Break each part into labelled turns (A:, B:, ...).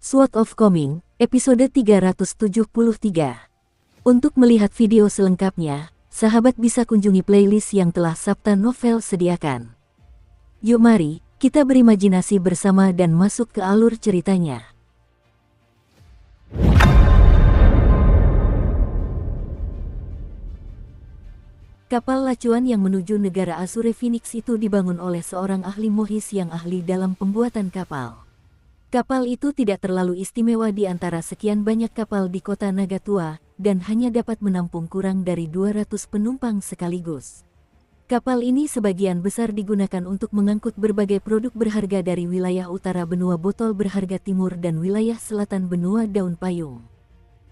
A: Sword of Coming, episode 373. Untuk melihat video selengkapnya, sahabat bisa kunjungi playlist yang telah Sabta Novel sediakan. Yuk mari, kita berimajinasi bersama dan masuk ke alur ceritanya. Kapal lacuan yang menuju negara Azure Phoenix itu dibangun oleh seorang ahli mohis yang ahli dalam pembuatan kapal. Kapal itu tidak terlalu istimewa di antara sekian banyak kapal di kota Nagatua, dan hanya dapat menampung kurang dari 200 penumpang sekaligus. Kapal ini sebagian besar digunakan untuk mengangkut berbagai produk berharga dari wilayah utara benua botol berharga timur dan wilayah selatan benua daun payung.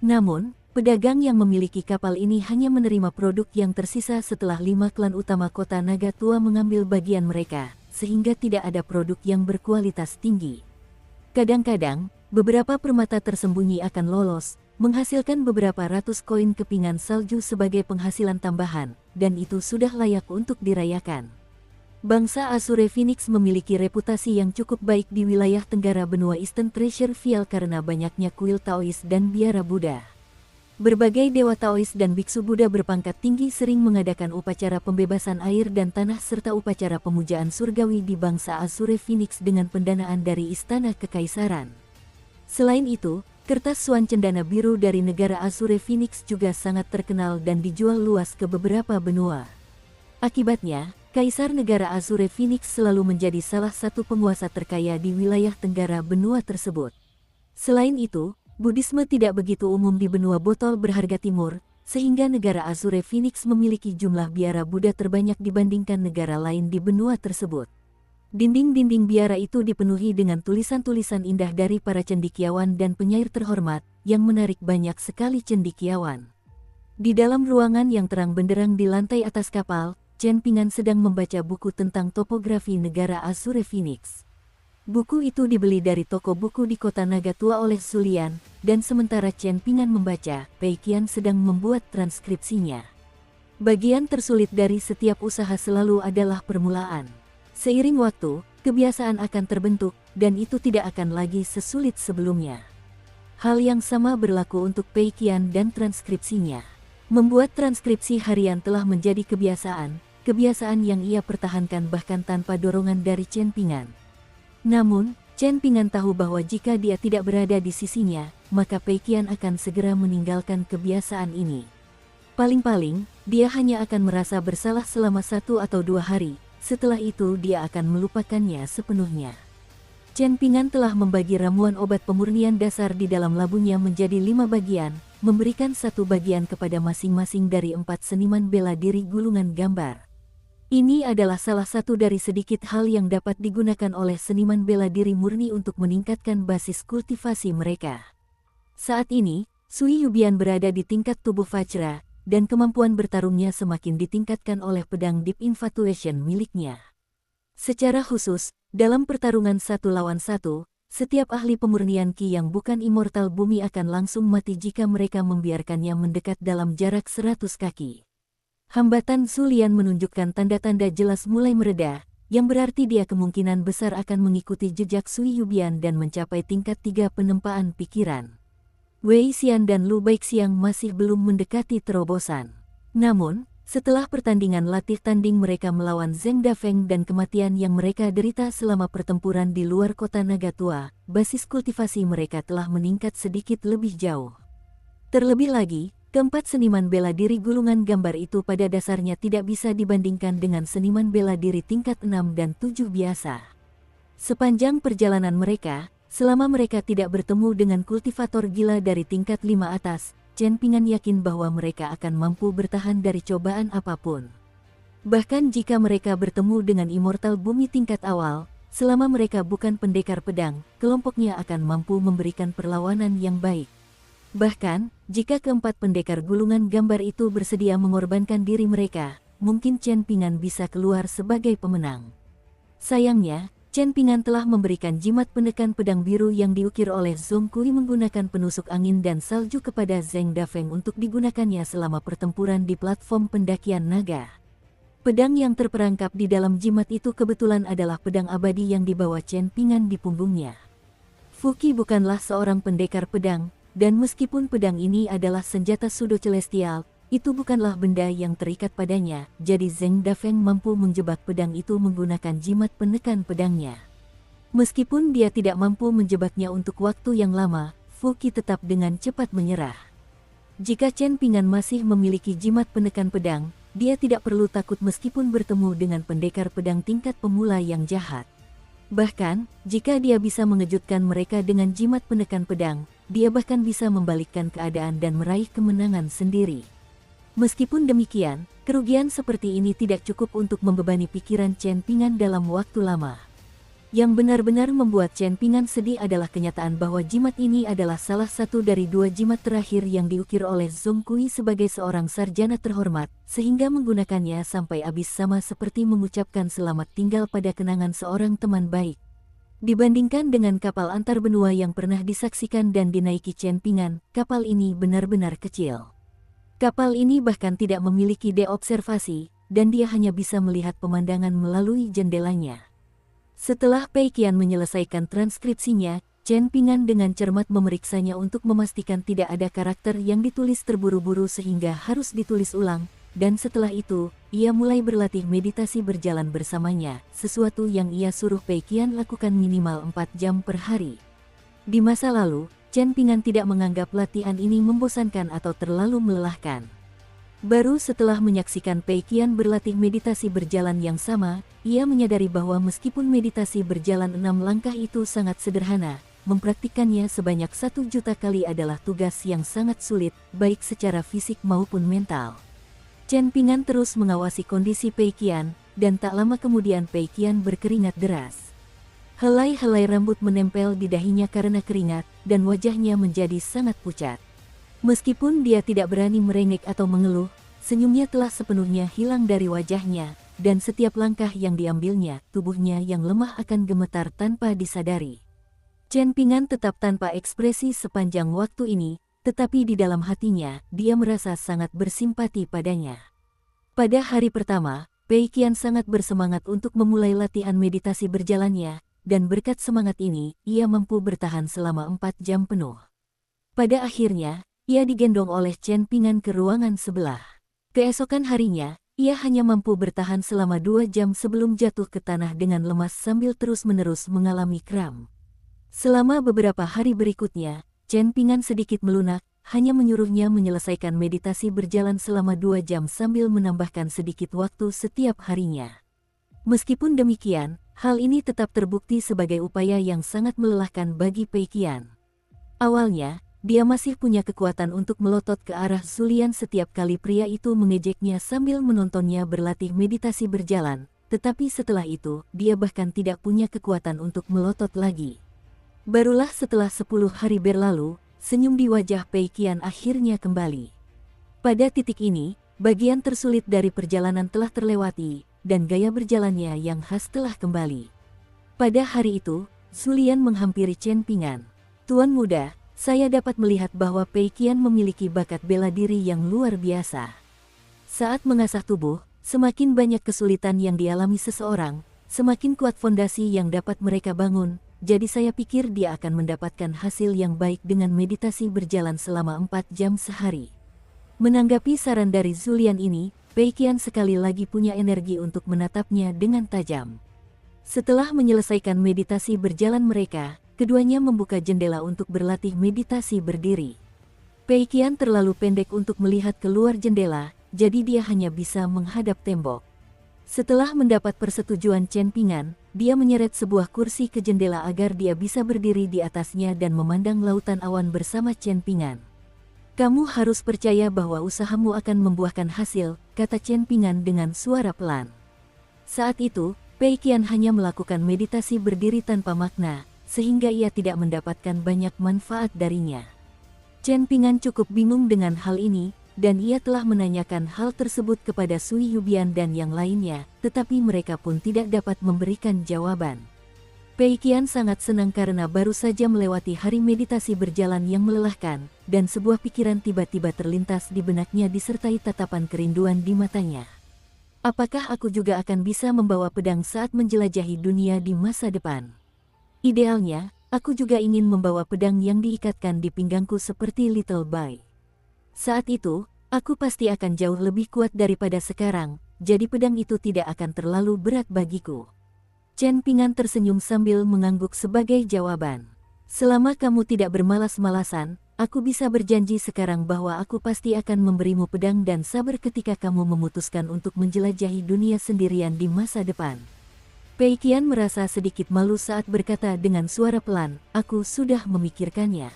A: Namun, pedagang yang memiliki kapal ini hanya menerima produk yang tersisa setelah 5 klan utama kota Nagatua mengambil bagian mereka, sehingga tidak ada produk yang berkualitas tinggi. Kadang-kadang, beberapa permata tersembunyi akan lolos, menghasilkan beberapa ratus koin kepingan salju sebagai penghasilan tambahan, dan itu sudah layak untuk dirayakan. Bangsa Azure Phoenix memiliki reputasi yang cukup baik di wilayah tenggara benua Eastern Treasure Field karena banyaknya kuil Taois dan biara Buddha. Berbagai dewa Taois dan biksu Buddha berpangkat tinggi sering mengadakan upacara pembebasan air dan tanah serta upacara pemujaan surgawi di bangsa Azure Phoenix dengan pendanaan dari Istana Kekaisaran. Selain itu, kertas suan cendana biru dari negara Azure Phoenix juga sangat terkenal dan dijual luas ke beberapa benua. Akibatnya, Kaisar Negara Azure Phoenix selalu menjadi salah satu penguasa terkaya di wilayah tenggara benua tersebut. Selain itu, Buddhisme tidak begitu umum di benua botol berharga timur, sehingga negara Azure Phoenix memiliki jumlah biara Buddha terbanyak dibandingkan negara lain di benua tersebut. Dinding-dinding biara itu dipenuhi dengan tulisan-tulisan indah dari para cendekiawan dan penyair terhormat, yang menarik banyak sekali cendekiawan. Di dalam ruangan yang terang benderang di lantai atas kapal, Chen Pingan sedang membaca buku tentang topografi negara Azure Phoenix. Buku itu dibeli dari toko buku di kota Nagatua oleh Sulian, dan sementara Chen Pingan membaca, Pei Qian sedang membuat transkripsinya. Bagian tersulit dari setiap usaha selalu adalah permulaan. Seiring waktu, kebiasaan akan terbentuk, dan itu tidak akan lagi sesulit sebelumnya. Hal yang sama berlaku untuk Pei Qian dan transkripsinya. Membuat transkripsi harian telah menjadi kebiasaan yang ia pertahankan bahkan tanpa dorongan dari Chen Pingan. Namun, Chen Pingan tahu bahwa jika dia tidak berada di sisinya, maka Pei Qian akan segera meninggalkan kebiasaan ini. Paling-paling, dia hanya akan merasa bersalah selama 1 atau 2 hari, setelah itu dia akan melupakannya sepenuhnya. Chen Pingan telah membagi ramuan obat pemurnian dasar di dalam labunya menjadi 5 bagian, memberikan 1 bagian kepada masing-masing dari 4 seniman bela diri gulungan gambar. Ini adalah salah satu dari sedikit hal yang dapat digunakan oleh seniman bela diri murni untuk meningkatkan basis kultivasi mereka. Saat ini, Sui Yubian berada di tingkat tubuh Vajra, dan kemampuan bertarungnya semakin ditingkatkan oleh pedang Deep Infatuation miliknya. Secara khusus, dalam pertarungan 1 lawan 1, setiap ahli pemurnian Ki yang bukan immortal bumi akan langsung mati jika mereka membiarkannya mendekat dalam jarak 100 kaki. Hambatan Sulian menunjukkan tanda-tanda jelas mulai mereda, yang berarti dia kemungkinan besar akan mengikuti jejak Sui Yubian dan mencapai tingkat 3 penempaan pikiran. Wei Xian dan Lu Baixiang masih belum mendekati terobosan. Namun, setelah pertandingan latih tanding mereka melawan Zheng Dafeng dan kematian yang mereka derita selama pertempuran di luar kota Nagatua, basis kultivasi mereka telah meningkat sedikit lebih jauh. Terlebih lagi, keempat seniman bela diri gulungan gambar itu pada dasarnya tidak bisa dibandingkan dengan seniman bela diri tingkat 6 dan 7 biasa. Sepanjang perjalanan mereka, selama mereka tidak bertemu dengan kultivator gila dari tingkat 5 atas, Chen Pingan yakin bahwa mereka akan mampu bertahan dari cobaan apapun. Bahkan jika mereka bertemu dengan immortal bumi tingkat awal, selama mereka bukan pendekar pedang, kelompoknya akan mampu memberikan perlawanan yang baik. Bahkan, jika keempat pendekar gulungan gambar itu bersedia mengorbankan diri mereka, mungkin Chen Pingan bisa keluar sebagai pemenang. Sayangnya, Chen Pingan telah memberikan jimat penekan pedang biru yang diukir oleh Zhong Kui menggunakan penusuk angin dan salju kepada Zheng Dafeng untuk digunakannya selama pertempuran di platform pendakian naga. Pedang yang terperangkap di dalam jimat itu kebetulan adalah pedang abadi yang dibawa Chen Pingan di punggungnya. Fuki bukanlah seorang pendekar pedang, dan meskipun pedang ini adalah senjata pseudo celestial, itu bukanlah benda yang terikat padanya, jadi Zheng Dafeng mampu menjebak pedang itu menggunakan jimat penekan pedangnya. Meskipun dia tidak mampu menjebaknya untuk waktu yang lama, Fuki tetap dengan cepat menyerah. Jika Chen Pingan masih memiliki jimat penekan pedang, dia tidak perlu takut meskipun bertemu dengan pendekar pedang tingkat pemula yang jahat. Bahkan, jika dia bisa mengejutkan mereka dengan jimat penekan pedang, dia bahkan bisa membalikkan keadaan dan meraih kemenangan sendiri. Meskipun demikian, kerugian seperti ini tidak cukup untuk membebani pikiran Chen Pingan dalam waktu lama. Yang benar-benar membuat Chen Pingan sedih adalah kenyataan bahwa jimat ini adalah salah satu dari 2 jimat terakhir yang diukir oleh Zhong Kui sebagai seorang sarjana terhormat, sehingga menggunakannya sampai habis sama seperti mengucapkan selamat tinggal pada kenangan seorang teman baik. Dibandingkan dengan kapal antar benua yang pernah disaksikan dan dinaiki Chen Pingan, kapal ini benar-benar kecil. Kapal ini bahkan tidak memiliki deobservasi, dan dia hanya bisa melihat pemandangan melalui jendelanya. Setelah Pei Qian menyelesaikan transkripsinya, Chen Pingan dengan cermat memeriksanya untuk memastikan tidak ada karakter yang ditulis terburu-buru sehingga harus ditulis ulang, dan setelah itu, ia mulai berlatih meditasi berjalan bersamanya, sesuatu yang ia suruh Pei Qian lakukan minimal 4 jam per hari. Di masa lalu, Chen Pingan tidak menganggap latihan ini membosankan atau terlalu melelahkan. Baru setelah menyaksikan Pei Qian berlatih meditasi berjalan yang sama, ia menyadari bahwa meskipun meditasi berjalan 6 langkah itu sangat sederhana, mempraktikkannya sebanyak 1 juta kali adalah tugas yang sangat sulit, baik secara fisik maupun mental. Chen Pingan terus mengawasi kondisi Pei Qian, dan tak lama kemudian Pei Qian berkeringat deras. Helai-helai rambut menempel di dahinya karena keringat, dan wajahnya menjadi sangat pucat. Meskipun dia tidak berani merengek atau mengeluh, senyumnya telah sepenuhnya hilang dari wajahnya, dan setiap langkah yang diambilnya, tubuhnya yang lemah akan gemetar tanpa disadari. Chen Pingan tetap tanpa ekspresi sepanjang waktu ini, tetapi di dalam hatinya, dia merasa sangat bersimpati padanya. Pada hari pertama, Pei Qian sangat bersemangat untuk memulai latihan meditasi berjalannya, dan berkat semangat ini, ia mampu bertahan selama 4 jam penuh. Pada akhirnya, ia digendong oleh Chen Pingan ke ruangan sebelah. Keesokan harinya, ia hanya mampu bertahan selama 2 jam sebelum jatuh ke tanah dengan lemas sambil terus-menerus mengalami kram. Selama beberapa hari berikutnya, Chen Pingan sedikit melunak, hanya menyuruhnya menyelesaikan meditasi berjalan selama 2 jam sambil menambahkan sedikit waktu setiap harinya. Meskipun demikian, hal ini tetap terbukti sebagai upaya yang sangat melelahkan bagi Pei Qian. Awalnya, dia masih punya kekuatan untuk melotot ke arah Zulian setiap kali pria itu mengejeknya sambil menontonnya berlatih meditasi berjalan, tetapi setelah itu, dia bahkan tidak punya kekuatan untuk melotot lagi. Barulah setelah 10 hari berlalu, senyum di wajah Pei Qian akhirnya kembali. Pada titik ini, bagian tersulit dari perjalanan telah terlewati, dan gaya berjalannya yang khas telah kembali. Pada hari itu, Zulian menghampiri Chen Pingan. "Tuan muda, saya dapat melihat bahwa Pei Qian memiliki bakat bela diri yang luar biasa. Saat mengasah tubuh, semakin banyak kesulitan yang dialami seseorang, semakin kuat fondasi yang dapat mereka bangun, jadi saya pikir dia akan mendapatkan hasil yang baik dengan meditasi berjalan selama 4 jam sehari." Menanggapi saran dari Zulian ini, Pei Qian sekali lagi punya energi untuk menatapnya dengan tajam. Setelah menyelesaikan meditasi berjalan mereka, keduanya membuka jendela untuk berlatih meditasi berdiri. Pei Qian terlalu pendek untuk melihat keluar jendela, jadi dia hanya bisa menghadap tembok. Setelah mendapat persetujuan Chen Pingan, dia menyeret sebuah kursi ke jendela agar dia bisa berdiri di atasnya dan memandang lautan awan bersama Chen Pingan. "Kamu harus percaya bahwa usahamu akan membuahkan hasil," kata Chen Pingan dengan suara pelan. Saat itu, Pei Qian hanya melakukan meditasi berdiri tanpa makna, sehingga ia tidak mendapatkan banyak manfaat darinya. Chen Pingan cukup bingung dengan hal ini, dan ia telah menanyakan hal tersebut kepada Sui Yubian dan yang lainnya, tetapi mereka pun tidak dapat memberikan jawaban. Pei Qian sangat senang karena baru saja melewati hari meditasi berjalan yang melelahkan, dan sebuah pikiran tiba-tiba terlintas di benaknya disertai tatapan kerinduan di matanya. "Apakah aku juga akan bisa membawa pedang saat menjelajahi dunia di masa depan? Idealnya, Aku juga ingin membawa pedang yang diikatkan di pinggangku seperti Little Bai. Saat itu, aku pasti akan jauh lebih kuat daripada sekarang, jadi pedang itu tidak akan terlalu berat bagiku. Chen Ping'an tersenyum sambil mengangguk sebagai jawaban. Selama kamu tidak bermalas-malasan, aku bisa berjanji sekarang bahwa aku pasti akan memberimu pedang dan saber ketika kamu memutuskan untuk menjelajahi dunia sendirian di masa depan. Pei Qian merasa sedikit malu saat berkata dengan suara pelan, aku sudah memikirkannya.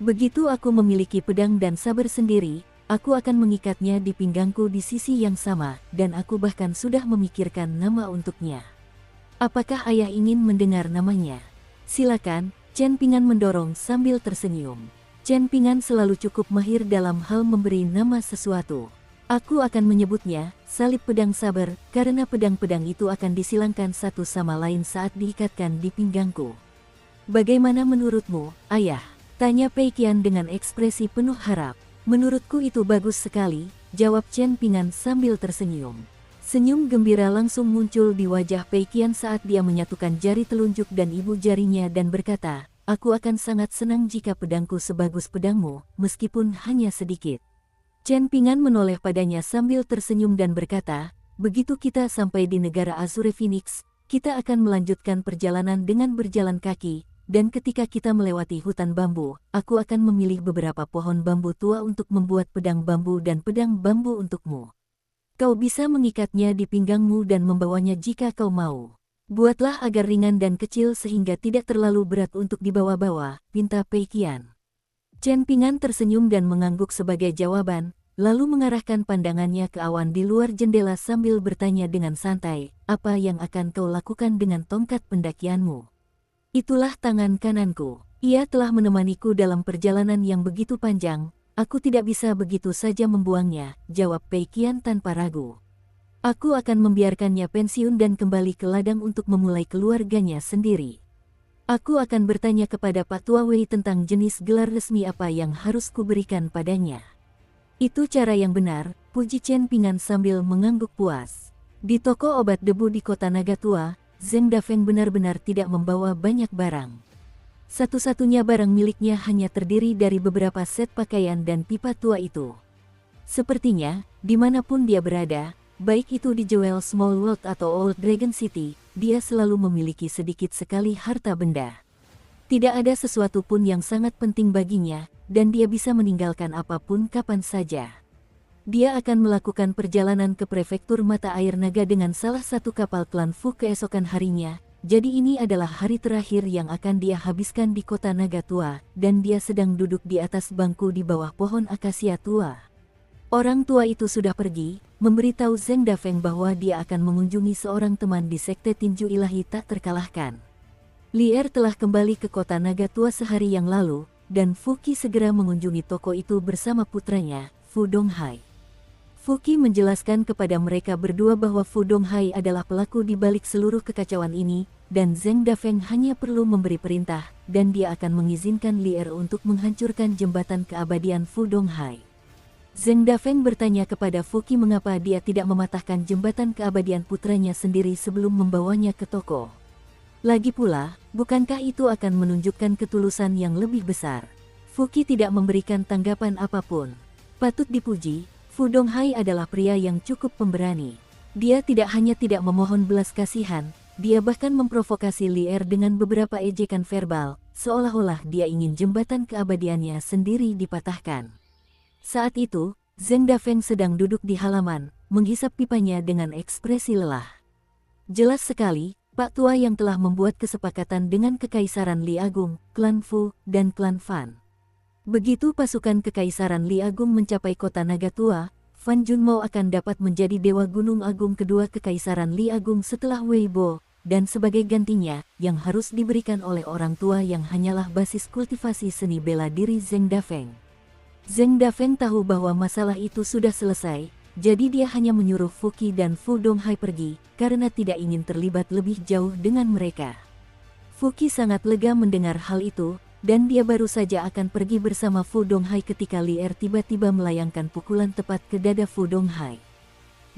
A: Begitu aku memiliki pedang dan saber sendiri, aku akan mengikatnya di pinggangku di sisi yang sama, dan aku bahkan sudah memikirkan nama untuknya. Apakah ayah ingin mendengar namanya? Silakan, Chen Ping'an mendorong sambil tersenyum. Chen Ping'an selalu cukup mahir dalam hal memberi nama sesuatu. Aku akan menyebutnya salib pedang sabar, karena pedang-pedang itu akan disilangkan satu sama lain saat diikatkan di pinggangku. Bagaimana menurutmu, ayah? Tanya Pei Qian dengan ekspresi penuh harap. Menurutku itu bagus sekali, jawab Chen Ping'an sambil tersenyum. Senyum gembira langsung muncul di wajah Pei Qian saat dia menyatukan jari telunjuk dan ibu jarinya dan berkata, aku akan sangat senang jika pedangku sebagus pedangmu, meskipun hanya sedikit. Chen Ping'an menoleh padanya sambil tersenyum dan berkata, begitu kita sampai di negara Azure Phoenix, kita akan melanjutkan perjalanan dengan berjalan kaki, dan ketika kita melewati hutan bambu, aku akan memilih beberapa pohon bambu tua untuk membuat pedang bambu dan pedang bambu untukmu. Kau bisa mengikatnya di pinggangmu dan membawanya jika kau mau. Buatlah agar ringan dan kecil sehingga tidak terlalu berat untuk dibawa-bawa, pinta Pei Qian. Chen Ping'an tersenyum dan mengangguk sebagai jawaban, lalu mengarahkan pandangannya ke awan di luar jendela sambil bertanya dengan santai, apa yang akan kau lakukan dengan tongkat pendakianmu? Itulah tangan kananku. Ia telah menemaniku dalam perjalanan yang begitu panjang. Aku tidak bisa begitu saja membuangnya, jawab Pei Qian tanpa ragu. Aku akan membiarkannya pensiun dan kembali ke ladang untuk memulai keluarganya sendiri. Aku akan bertanya kepada Pak Tua Wei tentang jenis gelar resmi apa yang harus kuberikan padanya. Itu cara yang benar, puji Chen Ping'an sambil mengangguk puas. Di toko obat debu di kota Naga Tua, Zheng Dafeng benar-benar tidak membawa banyak barang. Satu-satunya barang miliknya hanya terdiri dari beberapa set pakaian dan pipa tua itu. Sepertinya, dimanapun dia berada, baik itu di Jewel Small World atau Old Dragon City, dia selalu memiliki sedikit sekali harta benda. Tidak ada sesuatu pun yang sangat penting baginya, dan dia bisa meninggalkan apapun kapan saja. Dia akan melakukan perjalanan ke prefektur mata air naga dengan salah satu kapal klan Fu keesokan harinya. Jadi ini adalah hari terakhir yang akan dia habiskan di kota Naga Tua, dan dia sedang duduk di atas bangku di bawah pohon akasia tua. Orang tua itu sudah pergi, memberitahu Zheng Dafeng bahwa dia akan mengunjungi seorang teman di sekte tinju ilahi tak terkalahkan. Li Er telah kembali ke kota Naga Tua sehari yang lalu, dan Fu Qi segera mengunjungi toko itu bersama putranya, Fu Donghai. Fu Qi menjelaskan kepada mereka berdua bahwa Fu Donghai adalah pelaku di balik seluruh kekacauan ini, dan Zheng Dafeng hanya perlu memberi perintah, dan dia akan mengizinkan Li Er untuk menghancurkan jembatan keabadian Fu Donghai. Zheng Dafeng bertanya kepada Fu Qi mengapa dia tidak mematahkan jembatan keabadian putranya sendiri sebelum membawanya ke toko. Lagi pula, bukankah itu akan menunjukkan ketulusan yang lebih besar? Fu Qi tidak memberikan tanggapan apapun. Patut dipuji, Fu Donghai adalah pria yang cukup pemberani. Dia tidak hanya tidak memohon belas kasihan, dia bahkan memprovokasi Li Er dengan beberapa ejekan verbal, seolah-olah dia ingin jembatan keabadiannya sendiri dipatahkan. Saat itu, Zheng Dafeng sedang duduk di halaman, menghisap pipanya dengan ekspresi lelah. Jelas sekali, Pak Tua yang telah membuat kesepakatan dengan Kekaisaran Li Agung, klan Fu, dan klan Fan. Begitu pasukan Kekaisaran Li Agung mencapai kota Naga Tua, Fan Junmo akan dapat menjadi Dewa Gunung Agung kedua Kekaisaran Li Agung setelah Weibo, dan sebagai gantinya, yang harus diberikan oleh orang tua yang hanyalah basis kultivasi seni bela diri Zheng Dafeng. Zheng Dafeng tahu bahwa masalah itu sudah selesai, jadi dia hanya menyuruh Fu Qi dan Fu Donghai pergi, karena tidak ingin terlibat lebih jauh dengan mereka. Fu Qi sangat lega mendengar hal itu, dan dia baru saja akan pergi bersama Fu Donghai ketika Li Er tiba-tiba melayangkan pukulan tepat ke dada Fu Donghai.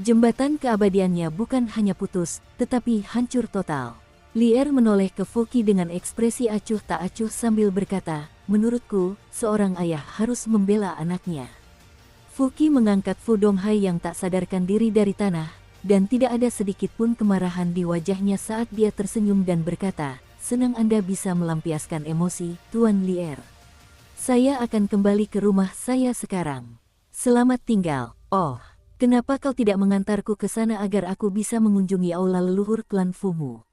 A: Jembatan keabadiannya bukan hanya putus, tetapi hancur total. Lier menoleh ke Fuki dengan ekspresi acuh tak acuh sambil berkata, menurutku, seorang ayah harus membela anaknya. Fuki mengangkat Fu Donghai yang tak sadarkan diri dari tanah, dan tidak ada sedikit pun kemarahan di wajahnya saat dia tersenyum dan berkata, senang Anda bisa melampiaskan emosi, Tuan Lier. Saya akan kembali ke rumah saya sekarang. Selamat tinggal. Oh, kenapa kau tidak mengantarku ke sana agar aku bisa mengunjungi aula leluhur klan Fumu?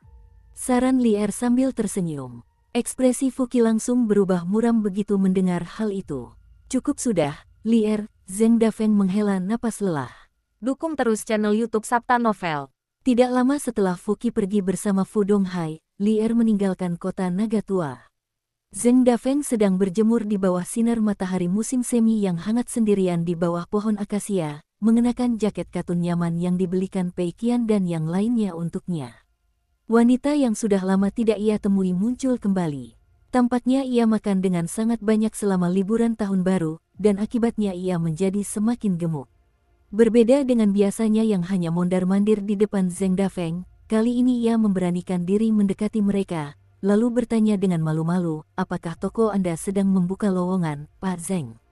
A: Saran Lier sambil tersenyum. Ekspresi Fuki langsung berubah muram begitu mendengar hal itu. Cukup sudah, Lier, Zeng Dafeng menghela napas lelah.
B: Dukung terus channel YouTube Sabta Novel.
A: Tidak lama setelah Fuki pergi bersama Fu Donghai, Lier meninggalkan kota Naga Tua. Zeng Dafeng sedang berjemur di bawah sinar matahari musim semi yang hangat sendirian di bawah pohon akasia, mengenakan jaket katun nyaman yang dibelikan Pei Qian dan yang lainnya untuknya. Wanita yang sudah lama tidak ia temui muncul kembali. Tampaknya ia makan dengan sangat banyak selama liburan tahun baru, dan akibatnya ia menjadi semakin gemuk. Berbeda dengan biasanya yang hanya mondar-mandir di depan Zeng Dafeng, kali ini ia memberanikan diri mendekati mereka, lalu bertanya dengan malu-malu, apakah toko Anda sedang membuka lowongan, Pak Zeng?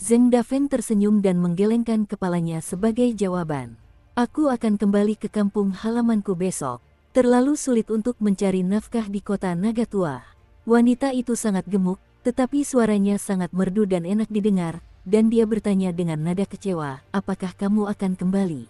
A: Zeng Dafeng tersenyum dan menggelengkan kepalanya sebagai jawaban. Aku akan kembali ke kampung halamanku besok. Terlalu sulit untuk mencari nafkah di kota Naga Tua. Wanita itu sangat gemuk, tetapi suaranya sangat merdu dan enak didengar, dan dia bertanya dengan nada kecewa, apakah kamu akan kembali?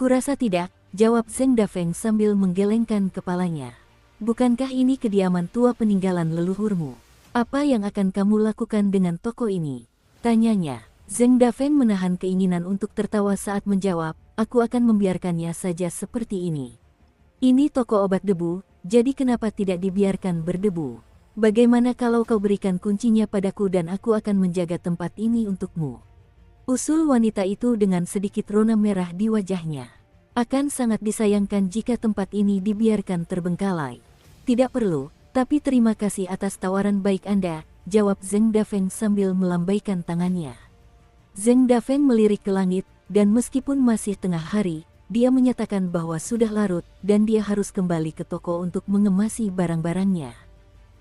A: Kurasa tidak, jawab Zeng Dafeng sambil menggelengkan kepalanya. Bukankah ini kediaman tua peninggalan leluhurmu? Apa yang akan kamu lakukan dengan toko ini? Tanyanya. Zeng Dafeng menahan keinginan untuk tertawa saat menjawab, aku akan membiarkannya saja seperti ini. Ini toko obat debu, jadi kenapa tidak dibiarkan berdebu? Bagaimana kalau kau berikan kuncinya padaku dan aku akan menjaga tempat ini untukmu? Usul wanita itu dengan sedikit rona merah di wajahnya. Akan sangat disayangkan jika tempat ini dibiarkan terbengkalai. Tidak perlu, tapi terima kasih atas tawaran baik Anda, jawab Zeng Dafeng sambil melambaikan tangannya. Zeng Dafeng melirik ke langit, dan meskipun masih tengah hari, dia menyatakan bahwa sudah larut dan dia harus kembali ke toko untuk mengemasi barang-barangnya.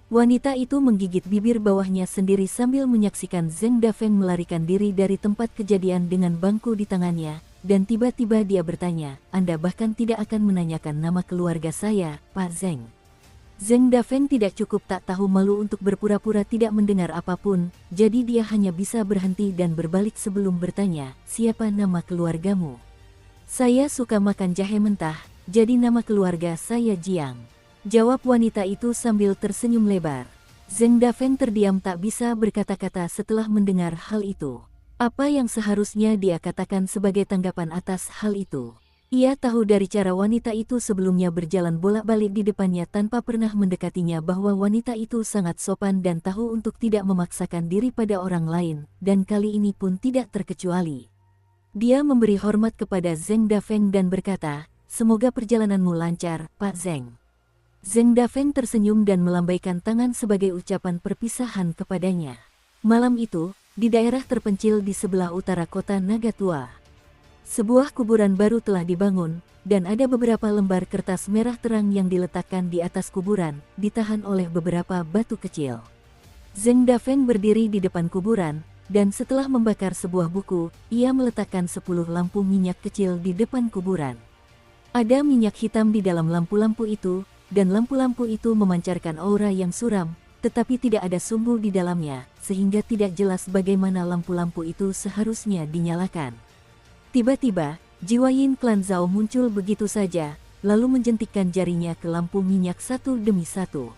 A: Wanita itu menggigit bibir bawahnya sendiri sambil menyaksikan Zeng Dafeng melarikan diri dari tempat kejadian dengan bangku di tangannya, dan tiba-tiba dia bertanya, Anda bahkan tidak akan menanyakan nama keluarga saya, Pak Zeng. Zeng Dafeng tidak cukup tak tahu malu untuk berpura-pura tidak mendengar apapun, jadi dia hanya bisa berhenti dan berbalik sebelum bertanya, siapa nama keluargamu? Saya suka makan jahe mentah, jadi nama keluarga saya Jiang. Jawab wanita itu sambil tersenyum lebar. Zeng Dafeng terdiam tak bisa berkata-kata setelah mendengar hal itu. Apa yang seharusnya dia katakan sebagai tanggapan atas hal itu? Ia tahu dari cara wanita itu sebelumnya berjalan bolak-balik di depannya tanpa pernah mendekatinya bahwa wanita itu sangat sopan dan tahu untuk tidak memaksakan diri pada orang lain, dan kali ini pun tidak terkecuali. Dia memberi hormat kepada Zeng Dafeng dan berkata, semoga perjalananmu lancar, Pak Zeng. Zeng Dafeng tersenyum dan melambaikan tangan sebagai ucapan perpisahan kepadanya. Malam itu, di daerah terpencil di sebelah utara kota Naga Tua, sebuah kuburan baru telah dibangun, dan ada beberapa lembar kertas merah terang yang diletakkan di atas kuburan, ditahan oleh beberapa batu kecil. Zeng Dafeng berdiri di depan kuburan, dan setelah membakar sebuah buku, ia meletakkan 10 lampu minyak kecil di depan kuburan. Ada minyak hitam di dalam lampu-lampu itu, dan lampu-lampu itu memancarkan aura yang suram, tetapi tidak ada sumbu di dalamnya, sehingga tidak jelas bagaimana lampu-lampu itu seharusnya dinyalakan. Tiba-tiba, jiwa Yin klan Zhao muncul begitu saja, lalu menjentikkan jarinya ke lampu minyak satu demi satu.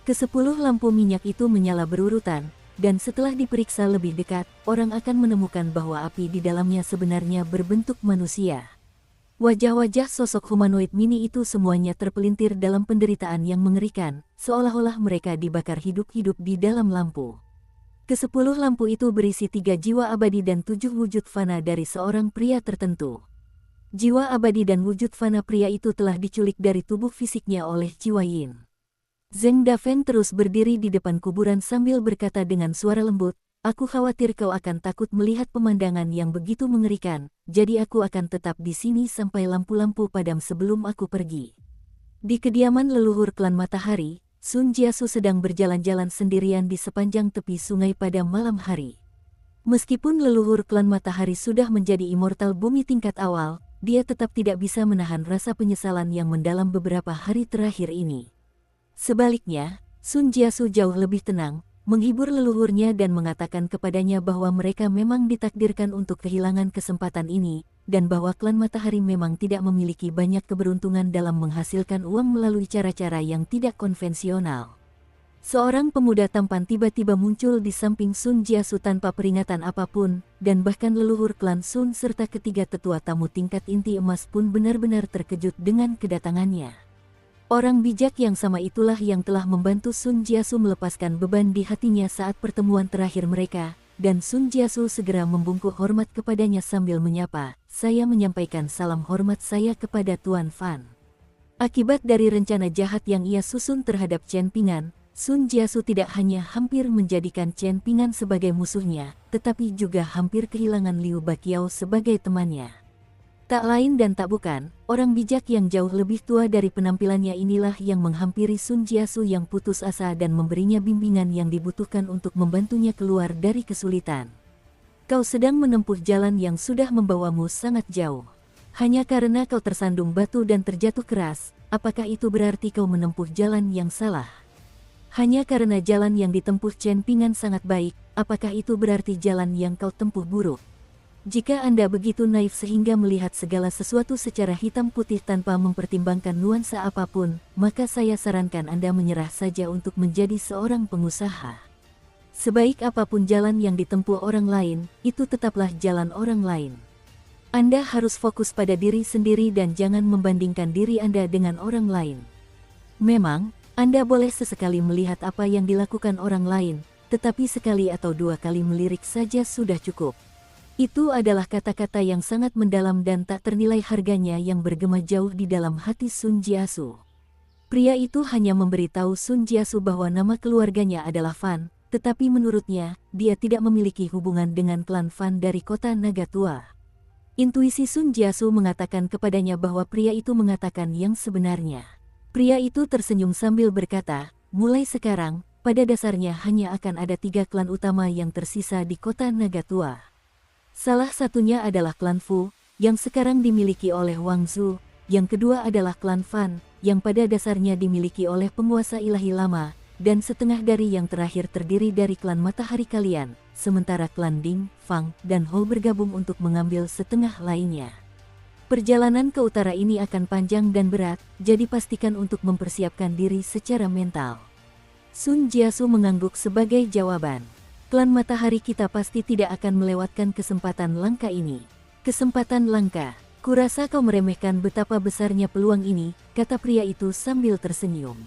A: Ke-10 lampu minyak itu menyala berurutan, dan setelah diperiksa lebih dekat, orang akan menemukan bahwa api di dalamnya sebenarnya berbentuk manusia. Wajah-wajah sosok humanoid mini itu semuanya terpelintir dalam penderitaan yang mengerikan, seolah-olah mereka dibakar hidup-hidup di dalam lampu. Ke-10 lampu itu berisi 3 jiwa abadi dan 7 wujud fana dari seorang pria tertentu. Jiwa abadi dan wujud fana pria itu telah diculik dari tubuh fisiknya oleh jiwa Yin. Zeng Dafeng terus berdiri di depan kuburan sambil berkata dengan suara lembut, aku khawatir kau akan takut melihat pemandangan yang begitu mengerikan, jadi aku akan tetap di sini sampai lampu-lampu padam sebelum aku pergi. Di kediaman leluhur klan Matahari, Sun Jiasu sedang berjalan-jalan sendirian di sepanjang tepi sungai pada malam hari. Meskipun leluhur klan Matahari sudah menjadi immortal bumi tingkat awal, dia tetap tidak bisa menahan rasa penyesalan yang mendalam beberapa hari terakhir ini. Sebaliknya, Sun Jiasu jauh lebih tenang, menghibur leluhurnya dan mengatakan kepadanya bahwa mereka memang ditakdirkan untuk kehilangan kesempatan ini, dan bahwa klan Matahari memang tidak memiliki banyak keberuntungan dalam menghasilkan uang melalui cara-cara yang tidak konvensional. Seorang pemuda tampan tiba-tiba muncul di samping Sun Jiasu tanpa peringatan apapun, dan bahkan leluhur klan Sun serta ketiga tetua tamu tingkat inti emas pun benar-benar terkejut dengan kedatangannya. Orang bijak yang sama itulah yang telah membantu Sun Jiasu melepaskan beban di hatinya saat pertemuan terakhir mereka, dan Sun Jiasu segera membungkuk hormat kepadanya sambil menyapa, "Saya menyampaikan salam hormat saya kepada Tuan Fan." Akibat dari rencana jahat yang ia susun terhadap Chen Pingan, Sun Jiasu tidak hanya hampir menjadikan Chen Pingan sebagai musuhnya, tetapi juga hampir kehilangan Liu Baqiao sebagai temannya. Tak lain dan tak bukan, orang bijak yang jauh lebih tua dari penampilannya inilah yang menghampiri Sun Jiasu yang putus asa dan memberinya bimbingan yang dibutuhkan untuk membantunya keluar dari kesulitan. "Kau sedang menempuh jalan yang sudah membawamu sangat jauh. Hanya karena kau tersandung batu dan terjatuh keras, apakah itu berarti kau menempuh jalan yang salah? Hanya karena jalan yang ditempuh Chen Pingan sangat baik, apakah itu berarti jalan yang kau tempuh buruk? Jika Anda begitu naif sehingga melihat segala sesuatu secara hitam putih tanpa mempertimbangkan nuansa apapun, maka saya sarankan Anda menyerah saja untuk menjadi seorang pengusaha. Sebaik apapun jalan yang ditempuh orang lain, itu tetaplah jalan orang lain. Anda harus fokus pada diri sendiri dan jangan membandingkan diri Anda dengan orang lain. Memang, Anda boleh sesekali melihat apa yang dilakukan orang lain, tetapi sekali atau dua kali melirik saja sudah cukup." Itu adalah kata-kata yang sangat mendalam dan tak ternilai harganya yang bergema jauh di dalam hati Sun Jiasu. Pria itu hanya memberitahu Sun Jiasu bahwa nama keluarganya adalah Fan, tetapi menurutnya, dia tidak memiliki hubungan dengan klan Fan dari kota Naga Tua. Intuisi Sun Jiasu mengatakan kepadanya bahwa pria itu mengatakan yang sebenarnya. Pria itu tersenyum sambil berkata, "Mulai sekarang, pada dasarnya hanya akan ada 3 klan utama yang tersisa di kota Naga Tua. Salah satunya adalah klan Fu, yang sekarang dimiliki oleh Wang Zhu, yang kedua adalah klan Fan, yang pada dasarnya dimiliki oleh penguasa ilahi lama, dan setengah dari yang terakhir terdiri dari klan Matahari kalian, sementara klan Ding, Fang, dan Hou bergabung untuk mengambil setengah lainnya. Perjalanan ke utara ini akan panjang dan berat, jadi pastikan untuk mempersiapkan diri secara mental." Sun Jiasu mengangguk sebagai jawaban. "Klan Matahari kita pasti tidak akan melewatkan kesempatan langka ini." "Kesempatan langka? Kurasa kau meremehkan betapa besarnya peluang ini," kata pria itu sambil tersenyum.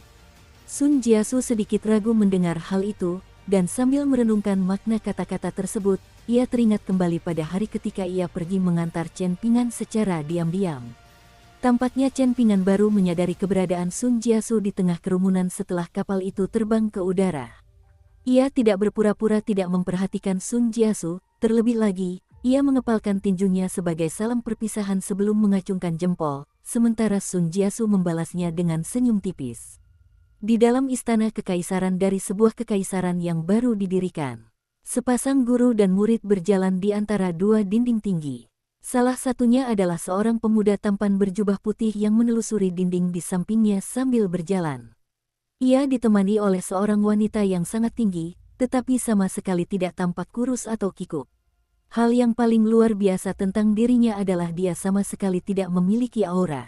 A: Sun Jiasu sedikit ragu mendengar hal itu, dan sambil merenungkan makna kata-kata tersebut, ia teringat kembali pada hari ketika ia pergi mengantar Chen Pingan secara diam-diam. Tampaknya Chen Pingan baru menyadari keberadaan Sun Jiasu di tengah kerumunan setelah kapal itu terbang ke udara. Ia tidak berpura-pura tidak memperhatikan Sun Jiasu, terlebih lagi, ia mengepalkan tinjunya sebagai salam perpisahan sebelum mengacungkan jempol, sementara Sun Jiasu membalasnya dengan senyum tipis. Di dalam istana kekaisaran dari sebuah kekaisaran yang baru didirikan, sepasang guru dan murid berjalan di antara dua dinding tinggi. Salah satunya adalah seorang pemuda tampan berjubah putih yang menelusuri dinding di sampingnya sambil berjalan. Ia ditemani oleh seorang wanita yang sangat tinggi, tetapi sama sekali tidak tampak kurus atau kikuk. Hal yang paling luar biasa tentang dirinya adalah dia sama sekali tidak memiliki aura.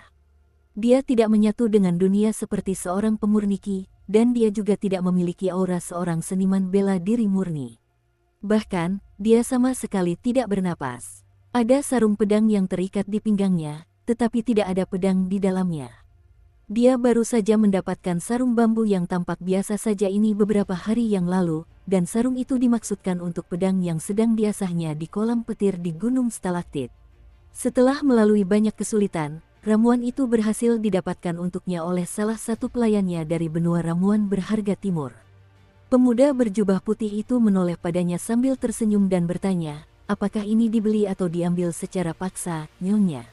A: Dia tidak menyatu dengan dunia seperti seorang pemurniki, dan dia juga tidak memiliki aura seorang seniman bela diri murni. Bahkan, dia sama sekali tidak bernapas. Ada sarung pedang yang terikat di pinggangnya, tetapi tidak ada pedang di dalamnya. Dia baru saja mendapatkan sarung bambu yang tampak biasa saja ini beberapa hari yang lalu, dan sarung itu dimaksudkan untuk pedang yang sedang diasahnya di kolam petir di Gunung Stalaktit. Setelah melalui banyak kesulitan, ramuan itu berhasil didapatkan untuknya oleh salah satu pelayannya dari benua ramuan berharga timur. Pemuda berjubah putih itu menoleh padanya sambil tersenyum dan bertanya, "Apakah ini dibeli atau diambil secara paksa, Nyonya?"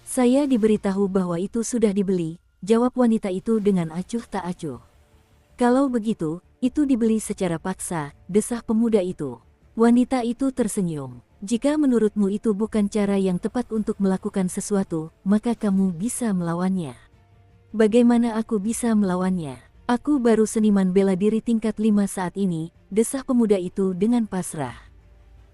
A: "Saya diberitahu bahwa itu sudah dibeli," jawab wanita itu dengan acuh tak acuh. Kalau begitu, itu dibeli secara paksa, desah pemuda itu. Wanita itu tersenyum. Jika menurutmu itu bukan cara yang tepat untuk melakukan sesuatu, maka kamu bisa melawannya. Bagaimana aku bisa melawannya? Aku baru seniman bela diri tingkat 5 saat ini, desah pemuda itu dengan pasrah.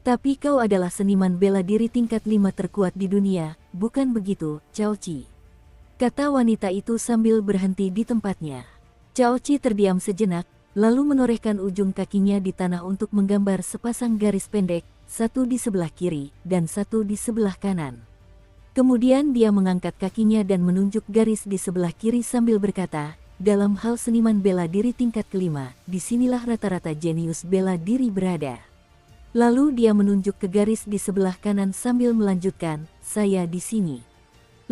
A: Tapi kau adalah seniman bela diri tingkat 5 terkuat di dunia, bukan begitu, Cao Qi? Kata wanita itu sambil berhenti di tempatnya. Cao Qi terdiam sejenak, lalu menorehkan ujung kakinya di tanah untuk menggambar sepasang garis pendek, satu di sebelah kiri, dan satu di sebelah kanan. Kemudian dia mengangkat kakinya dan menunjuk garis di sebelah kiri sambil berkata, dalam hal seniman bela diri tingkat kelima, disinilah rata-rata jenius bela diri berada. Lalu dia menunjuk ke garis di sebelah kanan sambil melanjutkan, saya di sini.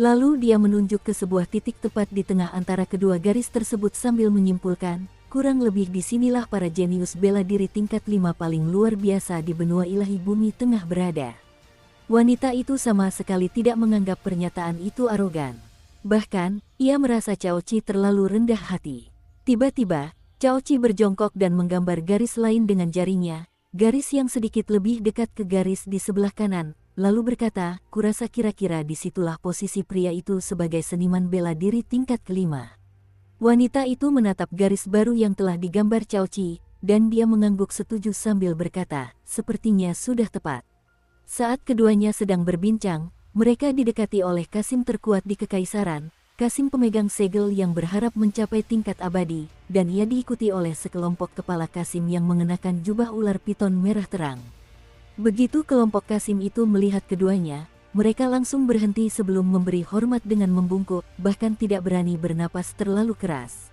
A: Lalu dia menunjuk ke sebuah titik tepat di tengah antara kedua garis tersebut sambil menyimpulkan, kurang lebih disinilah para jenius bela diri tingkat 5 paling luar biasa di benua ilahi bumi tengah berada. Wanita itu sama sekali tidak menganggap pernyataan itu arogan. Bahkan, ia merasa Cao Qi terlalu rendah hati. Tiba-tiba, Cao Qi berjongkok dan menggambar garis lain dengan jarinya, garis yang sedikit lebih dekat ke garis di sebelah kanan, lalu berkata, kurasa kira-kira disitulah posisi pria itu sebagai seniman bela diri tingkat kelima. Wanita itu menatap garis baru yang telah digambar Cao Qi, dan dia mengangguk setuju sambil berkata, sepertinya sudah tepat. Saat keduanya sedang berbincang, mereka didekati oleh Qasim terkuat di Kekaisaran, Qasim pemegang segel yang berharap mencapai tingkat abadi, dan ia diikuti oleh sekelompok kepala Qasim yang mengenakan jubah ular piton merah terang. Begitu kelompok Qasim itu melihat keduanya, mereka langsung berhenti sebelum memberi hormat dengan membungkuk, bahkan tidak berani bernapas terlalu keras.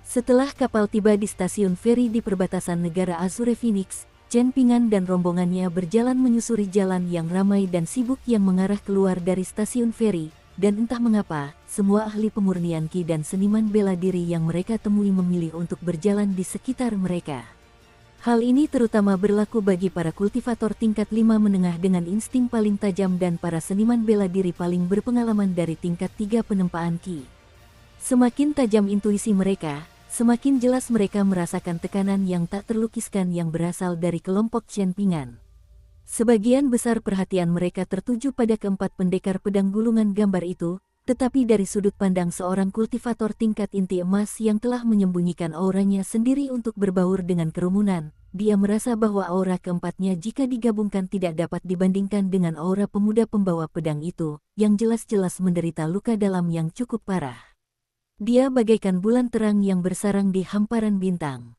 A: Setelah kapal tiba di stasiun feri di perbatasan negara Azure Phoenix, Chen Pingan dan rombongannya berjalan menyusuri jalan yang ramai dan sibuk yang mengarah keluar dari stasiun feri, dan entah mengapa, semua ahli pemurnian Qi dan seniman bela diri yang mereka temui memilih untuk berjalan di sekitar mereka. Hal ini terutama berlaku bagi para kultivator tingkat 5 menengah dengan insting paling tajam dan para seniman bela diri paling berpengalaman dari tingkat 3 penempaan Qi. Semakin tajam intuisi mereka, semakin jelas mereka merasakan tekanan yang tak terlukiskan yang berasal dari kelompok Chen Pingan. Sebagian besar perhatian mereka tertuju pada keempat pendekar pedang gulungan gambar itu, tetapi dari sudut pandang seorang kultivator tingkat inti emas yang telah menyembunyikan auranya sendiri untuk berbaur dengan kerumunan, dia merasa bahwa aura keempatnya jika digabungkan tidak dapat dibandingkan dengan aura pemuda pembawa pedang itu, yang jelas-jelas menderita luka dalam yang cukup parah. Dia bagaikan bulan terang yang bersarang di hamparan bintang.